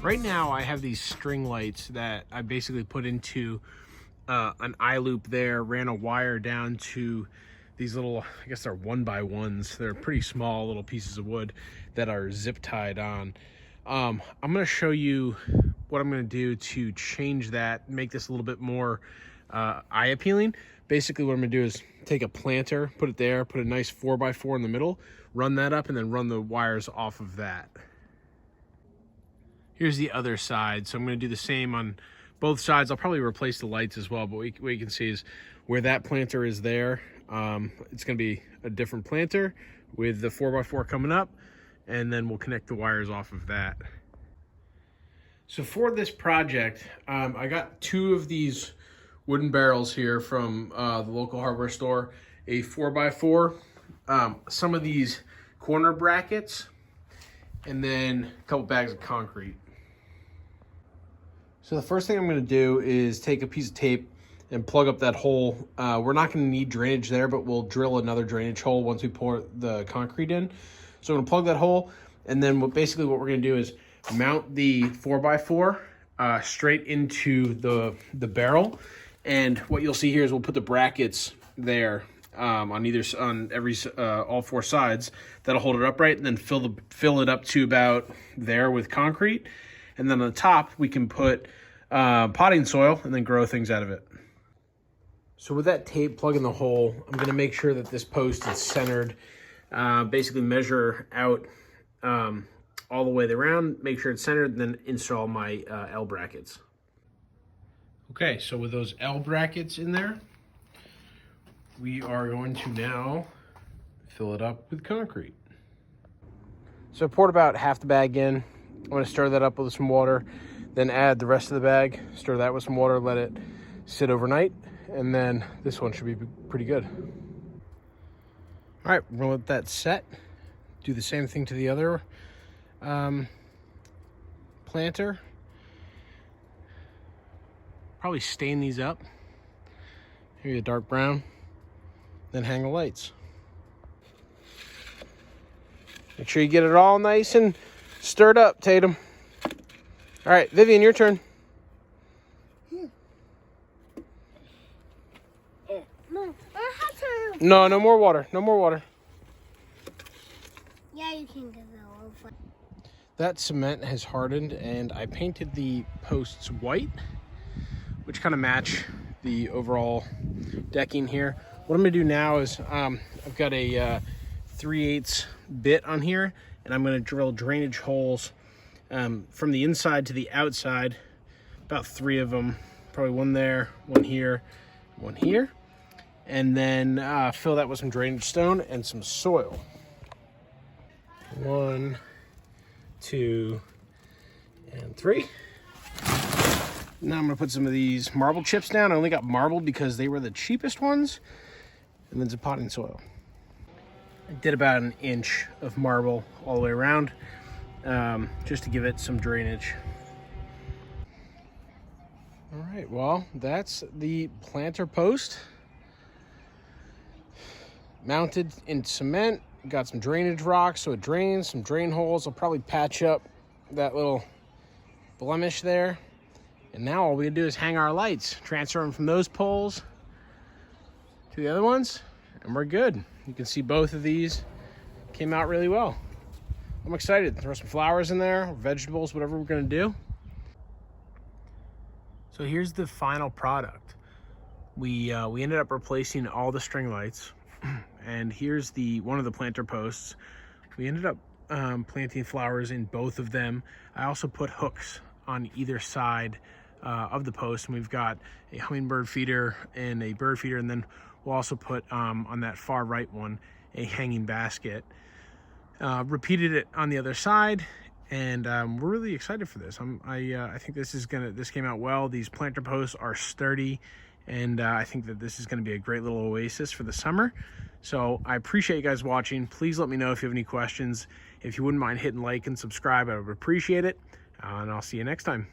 Right now I have these string lights that I basically put into an eye loop there, ran a wire down to these little, I guess they're 1x1s. They're pretty small little pieces of wood that are zip tied on. I'm going to show you what I'm going to do to change that, make this a little bit more eye appealing. Basically what I'm going to do is take a planter, put it there, put a nice 4x4 in the middle, run that up, and then run the wires off of that. Here's the other side. So I'm going to do the same on both sides. I'll probably replace the lights as well, but what you can see is where that planter is there. It's going to be a different planter with the 4x4 coming up, and then we'll connect the wires off of that. So for this project, I got 2 of these wooden barrels here from the local hardware store, a 4x4, some of these corner brackets, and then a couple bags of concrete. So the first thing I'm going to do is take a piece of tape and plug up that hole. We're not going to need drainage there, but we'll drill another drainage hole once we pour the concrete in. So I'm going to plug that hole, and then basically what we're going to do is mount the 4x4 straight into the barrel. And what you'll see here is we'll put the brackets there on all 4 sides. That'll hold it upright, and then fill it up to about there with concrete. And then on the top, we can put potting soil and then grow things out of it. So with that tape plug in the hole, I'm going to make sure that this post is centered. Basically measure out all the way around, make sure it's centered, and then install my L brackets. Okay, so with those L brackets in there, we are going to now fill it up with concrete. So I poured about half the bag in. I'm going to stir that up with some water, then add the rest of the bag, stir that with some water, let it sit overnight, and then this one should be pretty good. All right, we're going to let that set. Do the same thing to the other planter. Probably stain these up. Maybe a dark brown. Then hang the lights. Make sure you get it all nice and stirred up, Tatum. All right, Vivian, your turn. No, no more water. No more water. Yeah, you can give it over. That cement has hardened, and I painted the posts white, which kind of match the overall decking here. What I'm going to do now is I've got a 3/8 bit on here, and I'm going to drill drainage holes from the inside to the outside, about 3 of them, probably one there, one here, one here, and then fill that with some drainage stone and some soil. 1, 2, and 3. Now I'm going to put some of these marble chips down. I only got marble because they were the cheapest ones, and then some potting soil. I did about 1 inch of marble all the way around, just to give it some drainage. All right, well, that's the planter post. Mounted in cement, got some drainage rocks so it drains, some drain holes. I'll probably patch up that little blemish there. And now all we can do is hang our lights, transfer them from those poles to the other ones, and we're good. You can see both of these came out really well. I'm excited. Throw some flowers in there, vegetables, whatever we're gonna do. So here's the final product. We ended up replacing all the string lights, and here's one of the planter posts. We ended up planting flowers in both of them. I also put hooks on either side of the post, and we've got a hummingbird feeder and a bird feeder, and then we'll also put on that far right one a hanging basket. Repeated it on the other side, and we're really excited for this. I think this came out well. These planter posts are sturdy, and I think that this is going to be a great little oasis for the summer. So I appreciate you guys watching. Please let me know if you have any questions. If you wouldn't mind hitting like and subscribe, I would appreciate it. And I'll see you next time.